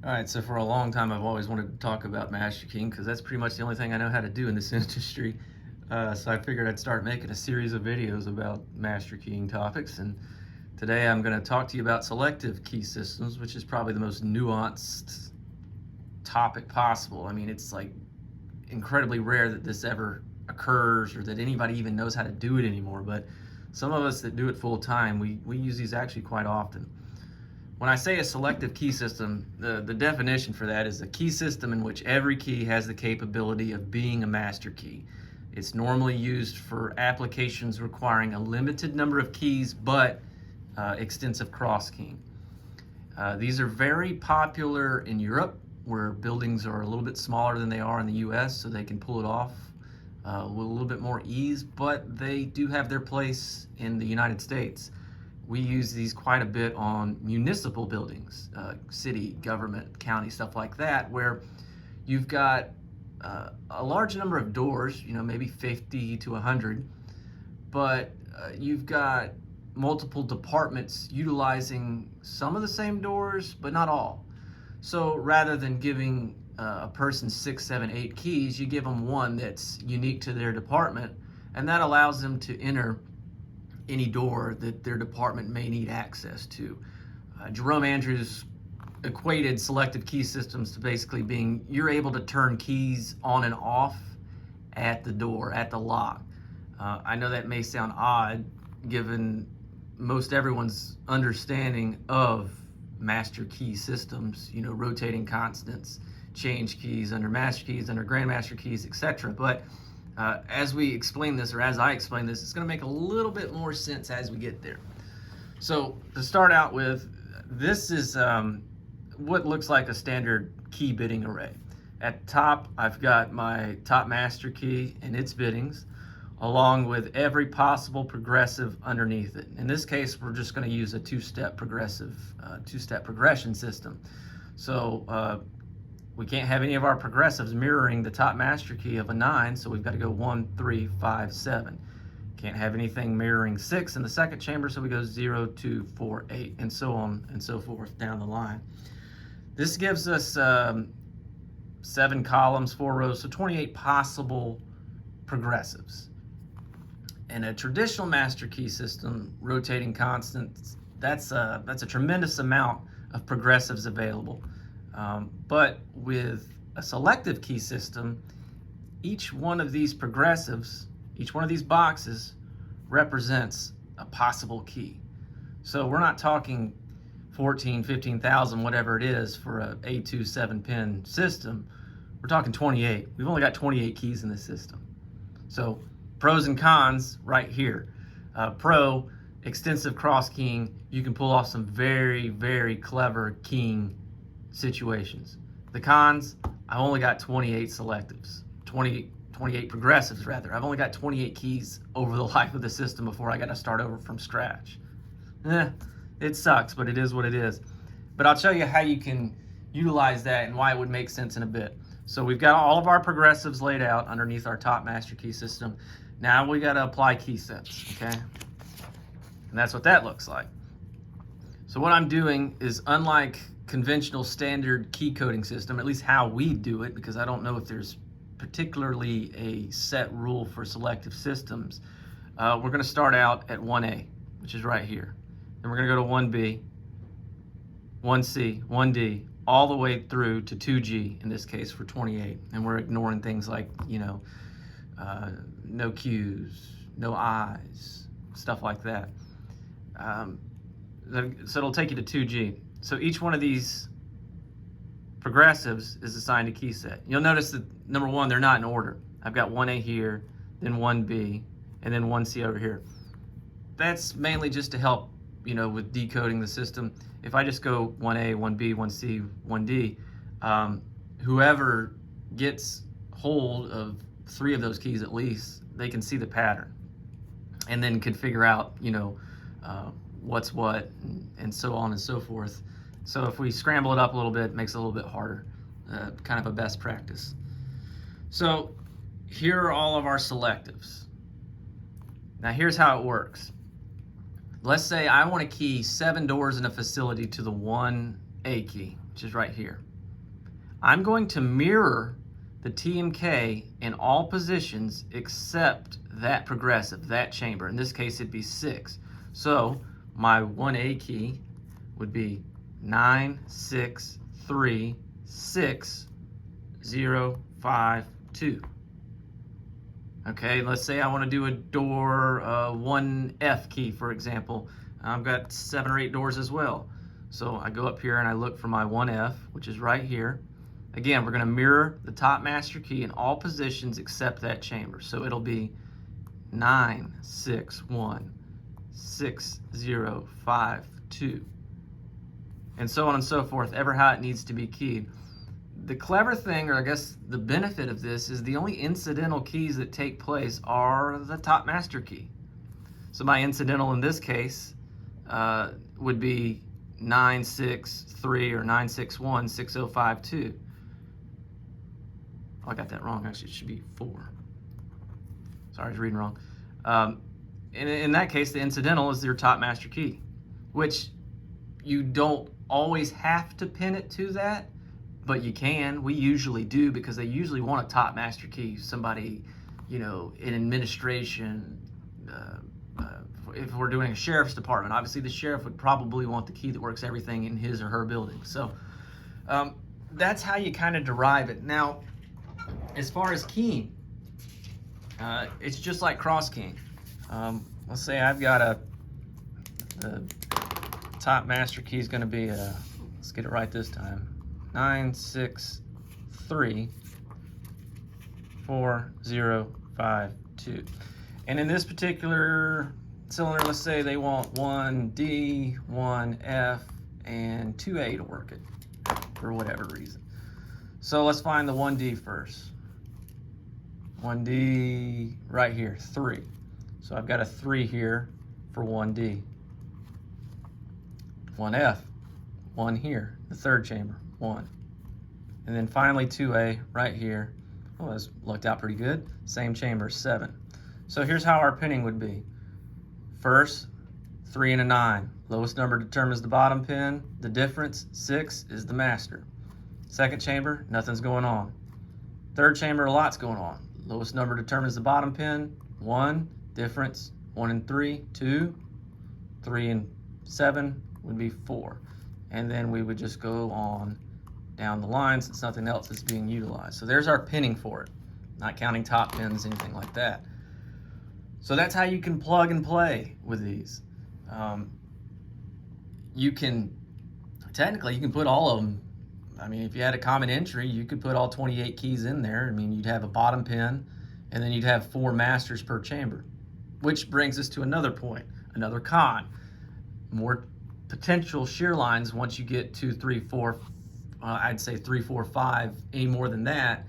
All right, so for a long time, I've always wanted to talk about master keying because that's pretty much the only thing I know how to do in this industry. So I figured I'd start making a series of videos about master keying topics. And today I'm going to talk to you about selective key systems, which is probably the most nuanced topic possible. I mean, it's like incredibly rare that this ever occurs or that anybody even knows how to do it anymore. But some of us that do it full time, we use these actually quite often. When I say a selective key system, the definition for that is a key system in which every key has the capability of being a master key. It's normally used for applications requiring a limited number of keys, but extensive cross-keying. These are very popular in Europe, where buildings are a little bit smaller than they are in the US, so they can pull it off with a little bit more ease, but they do have their place in the United States. We use these quite a bit on municipal buildings, city, government, county, stuff like that, where you've got a large number of doors, maybe 50 to 100, but you've got multiple departments utilizing some of the same doors, but not all. So rather than giving a person 6, 7, 8 keys, you give them one that's unique to their department, and that allows them to enter any door that their department may need access to. Jerome Andrews equated selective key systems to basically being you're able to turn keys on and off at the door, at the lock. I know that may sound odd given most everyone's understanding of master key systems, rotating constants, change keys under master keys, under grandmaster keys, etc. But as we explain this, or as I explain this, it's going to make a little bit more sense as we get there. So to start out with, this is what looks like a standard key bitting array. At the top, I've got my top master key and its bittings, along with every possible progressive underneath it. In this case, we're just going to use a two-step progression system. So we can't have any of our progressives mirroring the top master key of a 9, so we've got to go 1, 3, 5, 7. Can't have anything mirroring 6 in the second chamber, so we go 0, 2, 4, 8, and so on and so forth down the line. This gives us 7 columns, 4 rows, so 28 possible progressives. In a traditional master key system, rotating constants, that's a tremendous amount of progressives available. But with a selective key system, each one of these progressives, each one of these boxes represents a possible key. So we're not talking 14, 15,000, whatever it is for a A2 7-pin system. We're talking 28. We've only got 28 keys in this system. So pros and cons right here. Pro, extensive cross keying. You can pull off some very, very clever keying situations. The cons, I've only got 28 selectives, 28 progressives rather. I've only got 28 keys over the life of the system before I got to start over from scratch. It sucks, but it is what it is. But I'll show you how you can utilize that and why it would make sense in a bit. So we've got all of our progressives laid out underneath our top master key system. Now we got to apply key sets, okay? And that's what that looks like. So what I'm doing is, unlike conventional standard key coding system, at least how we do it, because I don't know if there's particularly a set rule for selective systems, we're going to start out at 1A, which is right here. Then we're going to go to 1B, 1C, 1D, all the way through to 2G in this case for 28. And we're ignoring things like, no Q's, no I's, stuff like that. So it'll take you to 2G. So each one of these progressives is assigned a key set. You'll notice that, number one, they're not in order. I've got 1A here, then 1B, and then 1C over here. That's mainly just to help, with decoding the system. If I just go 1A, 1B, 1C, 1D, whoever gets hold of 3 of those keys at least, they can see the pattern and then can figure out, what's what and so on and so forth. So if we scramble it up a little bit, it makes it a little bit harder, kind of a best practice. So here are all of our selectives. Now here's how it works. Let's say I want to key 7 doors in a facility to the 1A key, which is right here. I'm going to mirror the TMK in all positions except that progressive, that chamber. In this case, it'd be 6. So my 1A key would be 9, 6, 3, 6, 0, 5, 2. Okay, let's say I want to do a door 1F key, for example. I've got 7 or 8 doors as well. So I go up here and I look for my 1F, which is right here. Again, we're going to mirror the top master key in all positions except that chamber. So it'll be 9, 6, 1, 6, 0, 5, 2, and so on and so forth, ever how it needs to be keyed. The clever thing, or I guess the benefit of this, is the only incidental keys that take place are the top master key. So my incidental in this case would be 963 or 961 6052. Oh, I got that wrong. Actually, it should be 4. Sorry, I was reading wrong. In that case, the incidental is your top master key, which you don't always have to pin it to that, but you can. We usually do, because they usually want a top master key. Somebody, in administration, if we're doing a sheriff's department, obviously the sheriff would probably want the key that works everything in his or her building. So that's how you kind of derive it. Now, as far as keying, it's just like cross keying. Let's say I've got the top master key is going to be let's get it right this time, 9, 6, 3, 4, 0, 5, 2. And in this particular cylinder, let's say they want 1D, 1F, and 2A to work it for whatever reason. So let's find the 1D first. 1D right here, 3. So I've got a 3 here for 1D. 1F, 1 here, the third chamber, 1. And then finally 2A right here. Oh, that's looked out pretty good. Same chamber, 7. So here's how our pinning would be. First, 3 and a 9. Lowest number determines the bottom pin. The difference, 6, is the master. Second chamber, nothing's going on. Third chamber, a lot's going on. Lowest number determines the bottom pin. 1, difference, 1 and 3, 2, 3 and 7 would be 4. And then we would just go on down the line since nothing else is being utilized. So there's our pinning for it, not counting top pins, anything like that. So that's how you can plug and play with these. You can, technically, you can put all of them. I mean, if you had a common entry, you could put all 28 keys in there. I mean, you'd have a bottom pin, and then you'd have 4 masters per chamber, which brings us to another point, another con. More potential shear lines once you get 2, 3, 4, I'd say 3, 4, 5, any more than that,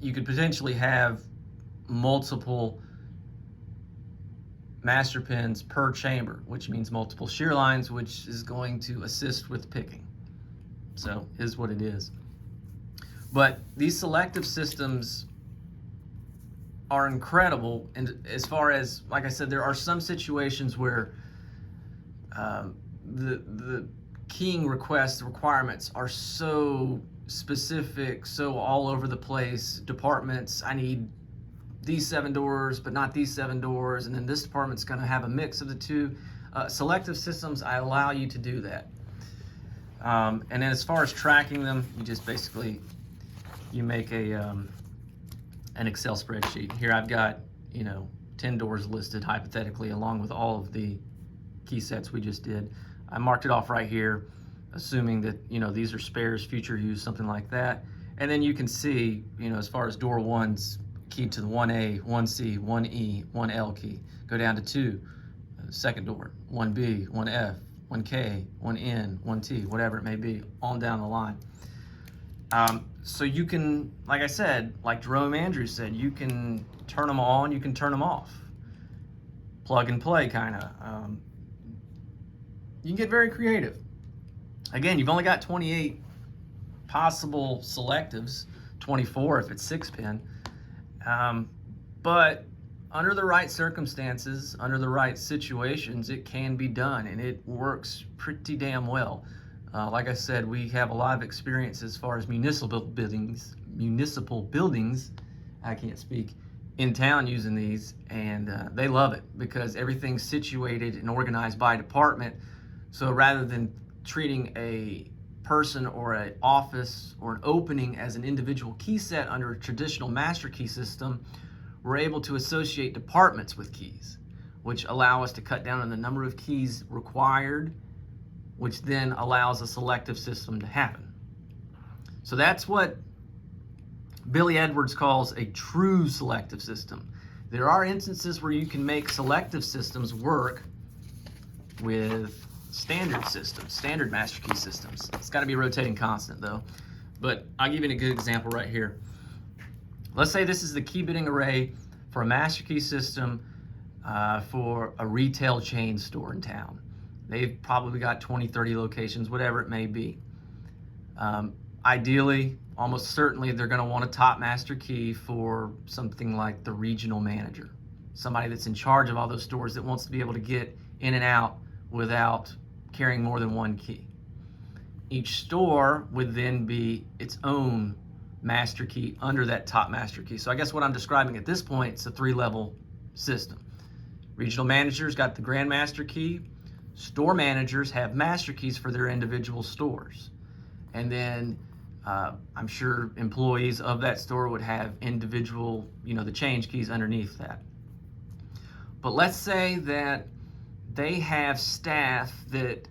you could potentially have multiple master pins per chamber, which means multiple shear lines, which is going to assist with picking. So is what it is. But these selective systems are incredible, and as far as, like I said, there are some situations where the keying requests, requirements are so specific, so all over the place. Departments, I need these 7 doors, but not these 7 doors, and then this department's going to have a mix of the two. Selective systems, I allow you to do that. And then as far as tracking them, you just basically, you make an Excel spreadsheet. Here I've got, 10 doors listed hypothetically, along with all of the key sets we just did. I marked it off right here, assuming that, these are spares, future use, something like that. And then you can see, as far as door 1's keyed to the 1A, 1C, 1E, 1L key. Go down to 2, second door, 1B, 1F, 1K, 1N, 1T, whatever it may be, on down the line. So you can, like I said, like Jerome Andrews said, you can turn them on, you can turn them off. Plug and play, kind of. You can get very creative. Again, you've only got 28 possible selectives, 24 if it's 6-pin. But under the right circumstances, under the right situations, it can be done, and it works pretty damn well. Like I said, we have a lot of experience as far as municipal buildings, I can't speak, in town using these, and they love it because everything's situated and organized by department. So rather than treating a person or an office or an opening as an individual key set under a traditional master key system, we're able to associate departments with keys, which allow us to cut down on the number of keys required, which then allows a selective system to happen. So that's what Billy Edwards calls a true selective system. There are instances where you can make selective systems work with standard systems, standard master key systems. It's got to be rotating constant though. But I'll give you a good example right here. Let's say this is the key bitting array for a master key system for a retail chain store in town. They've probably got 20, 30 locations, whatever it may be. Ideally, almost certainly, they're going to want a top master key for something like the regional manager, somebody that's in charge of all those stores that wants to be able to get in and out without carrying more than one key. Each store would then be its own master key under that top master key. So I guess what I'm describing at this point is a 3-level system. Regional managers got the grand master key. Store managers have master keys for their individual stores. And then I'm sure employees of that store would have individual, the change keys underneath that. But let's say that they have staff that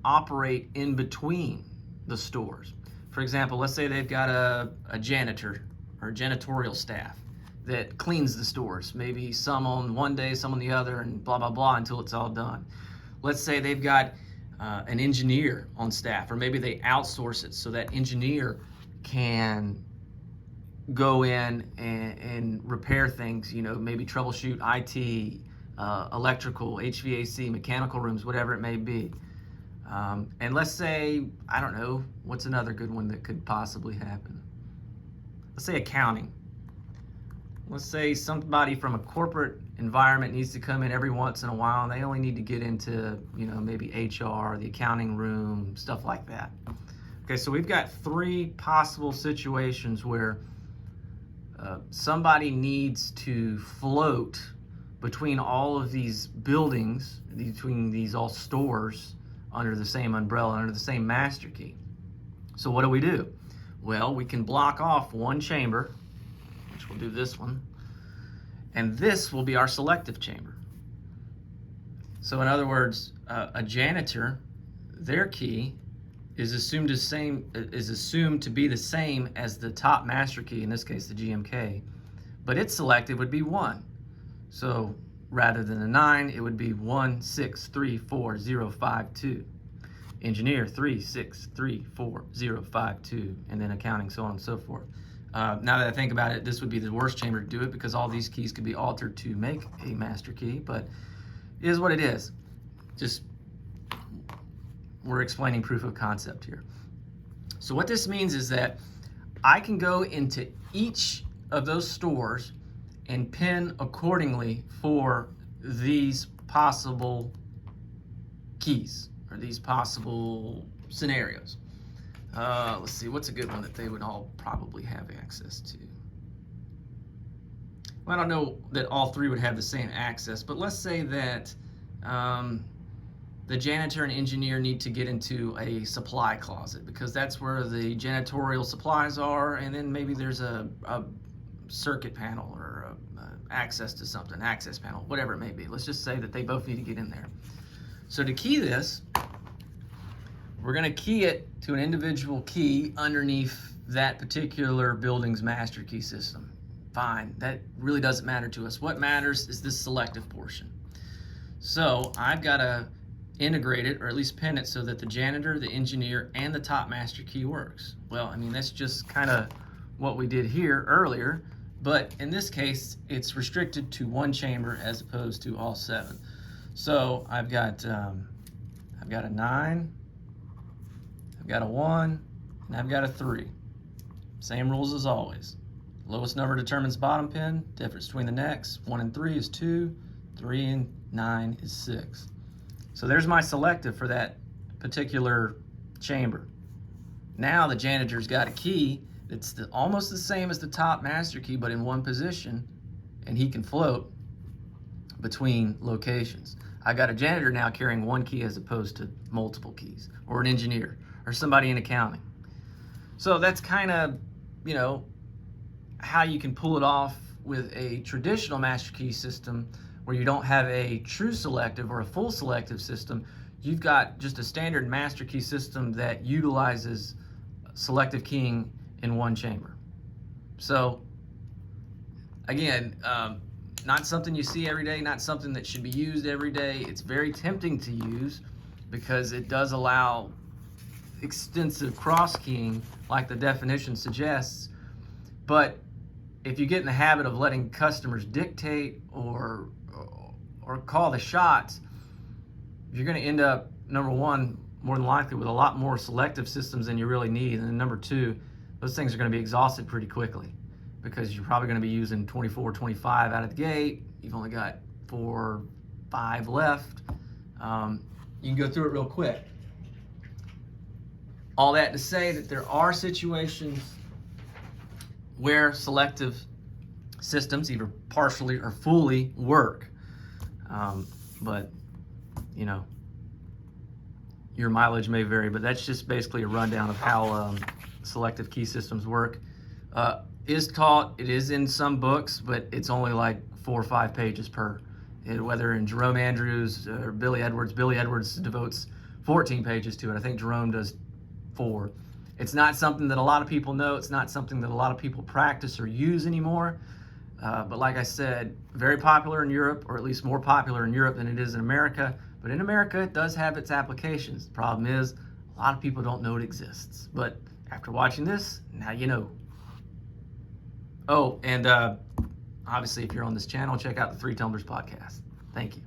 operate in between the stores. For example, let's say they've got a janitor or janitorial staff that cleans the stores, maybe some on one day, some on the other, and blah, blah, blah until it's all done. Let's say they've got an engineer on staff, or maybe they outsource it so that engineer can go in and repair things, maybe troubleshoot IT, electrical, HVAC, mechanical rooms, whatever it may be. And let's say, I don't know, what's another good one that could possibly happen? Let's say accounting. Let's say somebody from a corporate environment needs to come in every once in a while, and they only need to get into, maybe HR, the accounting room, stuff like that. Okay, so we've got 3 possible situations where somebody needs to float between all of these buildings, between these all stores, under the same umbrella, under the same master key. So what do? Well, we can block off one chamber, which we'll do this one, and this will be our selective chamber. So in other words, a janitor, their key is assumed to be the same as the top master key, in this case the GMK, but its selective would be 1. So rather than a 9, it would be 1 6 3 4 0 5 2. Engineer 3 6 3 4 0 5 2, and then accounting, so on and so forth. Now that I think about it, this would be the worst chamber to do it because all these keys could be altered to make a master key, but it is what it is. Just, we're explaining proof of concept here. So what this means is that I can go into each of those stores and pin accordingly for these possible keys or these possible scenarios. Let's see, what's a good one that they would all probably have access to? Well, I don't know that all 3 would have the same access, but let's say that the janitor and engineer need to get into a supply closet because that's where the janitorial supplies are, and then maybe there's a circuit panel or access to something, access panel, whatever it may be. Let's just say that they both need to get in there. So to key this, we're going to key it to an individual key underneath that particular building's master key system. Fine, that really doesn't matter to us. What matters is this selective portion. So I've got to integrate it, or at least pin it, so that the janitor, the engineer, and the top master key works. Well, I mean, that's just kind of what we did here earlier, but in this case, it's restricted to 1 chamber as opposed to all 7. So I've got a 9, I've got a 1, and I've got a 3. Same rules as always. Lowest number determines bottom pin. Difference between the necks. 1 and 3 is 2. 3 and 9 is 6. So there's my selective for that particular chamber. Now the janitor's got a key that's almost the same as the top master key, but in one position, and he can float between locations. I got a janitor now carrying one key as opposed to multiple keys, or an engineer, or somebody in accounting. So that's kind of, you know, how you can pull it off with a traditional master key system where you don't have a true selective or a full selective system. You've got just a standard master key system that utilizes selective keying in one chamber. So again, not something you see every day, not something that should be used every day. It's very tempting to use because it does allow extensive cross keying like the definition suggests. But if you get in the habit of letting customers dictate or call the shots, you're going to end up, number one, more than likely with a lot more selective systems than you really need. And then number two, those things are going to be exhausted pretty quickly because you're probably going to be using 24, 25 out of the gate. You've only got 4, 5 left. You can go through it real quick. All that to say that there are situations where selective systems either partially or fully work. But, you know, your mileage may vary, but that's just basically a rundown of how selective key systems work. Is taught, it is in some books, but it's only like 4 or 5 pages per. Whether in Jerome Andrews or Billy Edwards devotes 14 pages to it. I think Jerome does 4. It's not something that a lot of people know. It's not something that a lot of people practice or use anymore. But like I said, very popular in Europe, or at least more popular in Europe than it is in America. But in America, it does have its applications. The problem is, a lot of people don't know it exists. But after watching this, now you know. Oh, and obviously, if you're on this channel, check out the Three Tumblers podcast. Thank you.